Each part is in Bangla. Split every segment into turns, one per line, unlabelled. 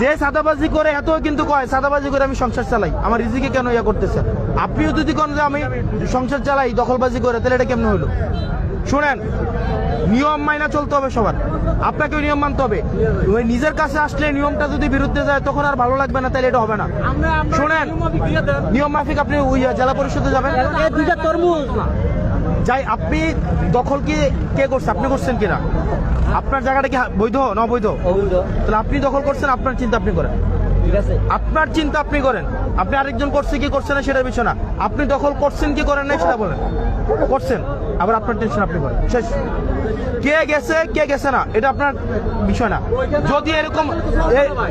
যে সাদাবাজি করে এত কিন্তু কয় সাদাবাজি করে আমি সংসার চালাই, আমার রিজিকে কেন ইয়া করতেছেন? আপনিও যদি কোন যে আমি সংসার চালাই দখলবাজি করে, তাহলে এটা কেমন হলো? শুনেন, নিয়ম মাইনা চলতে হবে সবার, আপনাকে নিয়ম মানতে হবে। ওই নিজের কাছে আসলে নিয়মটা যদি বিরুদ্ধে যায় তখন আর ভালো লাগবে না, তাহলে এটা হবে না। শুনেন, নিয়ম মাফিক আপনি ওই জেলা পরিষদে যাবেন, যাই আপনি দখল কি কে করছে, আপনি করছেন কিনা? আপনার জায়গাটা কি বৈধ না অবৈধ? তাহলে আপনি দখল করছেন, আপনার চিন্তা আপনি করেন, আপনার চিন্তা আপনি করেন। আপনি আরেকজন করছে কি করছে না সেটার বিষয় না, আপনি দখল করছেন কি করেন না সেটা বলেন। করছেন, আবার আপনার টেনশন আপনি করেন, শেষ। কে গেছে না এটা আপনার বিষয় না। যদি এরকম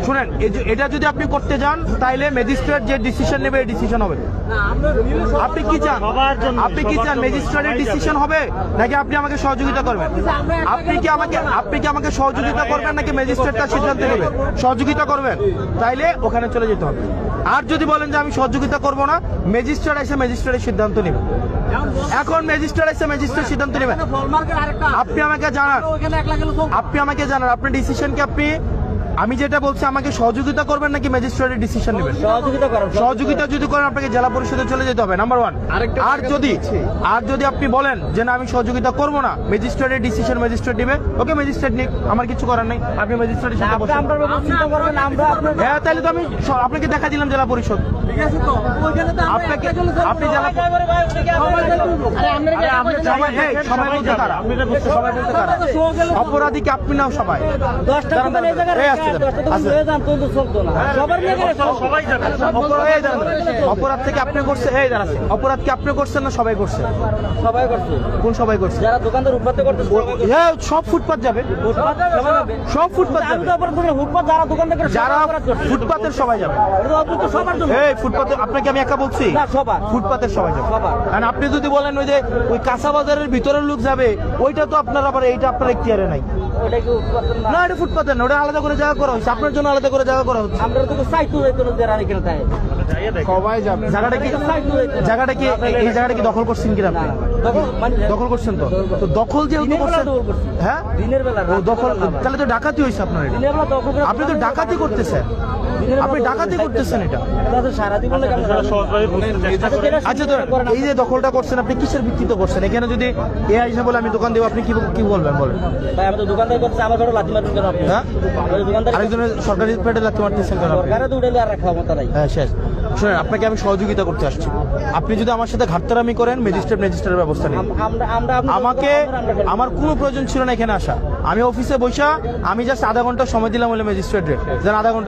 শুনেন, এটা যদি আপনি করতে যান তাইলে ম্যাজিস্ট্রেট যে ডিসিশন নেবে এই ডিসিশন হবে। আপনি কি চান? আপনি কি চান ম্যাজিস্ট্রেটের ডিসিশন হবে নাকি আপনি আমাকে সহযোগিতা করবেন? আপনি কি আমাকে সহযোগিতা করবেন নাকি ম্যাজিস্ট্রেট তার সিদ্ধান্ত নেবে? সহযোগিতা করবেন, তাইলে ওখানে চলে যেতে হবে। আর যদি বলেন যে আমি সহযোগিতা করব না, ম্যাজিস্ট্রেট এসে ম্যাজিস্ট্রেটের সিদ্ধান্ত নেবে। এখন ম্যাজিস্ট্রেট এসে ম্যাজিস্ট্রেট সিদ্ধান্ত নেবে। আপনি আমাকে জানান আপনার ডিসিশন কি? আপনি আমি যেটা বলছি আমাকে সহযোগিতা করবেন নাকি ম্যাজিস্ট্রেটের ডিসিশন নেবেন? সহযোগিতা যদি করেন আপনাকে জেলা পরিষদে চলে যেতে হবে, নাম্বার 1। আর যদি আপনি বলেন যে না আমি সহযোগিতা করব না, ম্যাজিস্ট্রেটের ডিসিশন ম্যাজিস্ট্রেট নেবে, ওকে ম্যাজিস্ট্রেট নিক, আমার কিছু করার নেই। আপনি ম্যাজিস্ট্রেটের সাথে বসেন। হ্যাঁ, তাহলে তো আমি আপনাকে দেখা দিলাম জেলা পরিষদ। আপনাকে আপনি জেলা সবাই বলতে কারা? অপরাধীকে আপনি নাও সবাই। অপরাধ থেকে আপনি করছেন, এই দাঁড়াচ্ছে অপরাধ কি আপনি করছেন না সবাই করছে? কোন সবাই করছে? যারা দোকানদার ফুটপাতে করতে, হ্যাঁ সব ফুটপাত যাবে, সব ফুটপাত যাবে, যারা ফুটপাতের সবাই যাবে। এই ফুটপাতে আপনাকে আমি একা বলছি, ফুটপাতের সবাই যাবে। কারণ আপনি যদি বলেন ওই যে ওই কাঁচা বাজারের ভিতরের লোক যাবে, ওইটা তো আপনার আবার এইটা আপনার এখতিয়ারে নাই। না, এটা ফুটপাতে না, ওটা আলাদা করে জায়গা করা হচ্ছে, আপনার জন্য আলাদা করে জায়গা করা হচ্ছে। সবাই যাবে। জায়গাটা কি এই জায়গাটা কি দখল করছেন কিনা? আপনি দখল করছেন তো দখল যেহেতু করছেন, হ্যাঁ দখল, তাহলে তো ডাকাতি হয়েছে আপনার। আপনি তো ডাকাতি করতেছেন, আপনি ডাকাতি করতেছেন এটা। আচ্ছা, তো এই যে দখলটা করছেন আপনি কিসের ভিত্তিতে করছেন? এখানে যদি এ আইসা বলে আমি দোকান দেবো, আপনি কি বলবেন বলেন? আরেকজনের সরকারি পেটে লাথি মারতেছেন কেন? হ্যাঁ শেষ। শুনেন, আপনাকে আমি সহযোগিতা করতে আসছি, আপনি যদি আমার সাথে ঘাটতারামি করেন ম্যাজিস্ট্রেটের ব্যবস্থা নেই। আমার কোনো প্রয়োজন ছিল না এখানে আসা। আমি অফিসে বসা, আমি জাস্ট আধা ঘন্টা সময় দিলাম বলে ম্যাজিস্ট্রেটে যেন আধা ঘন্টা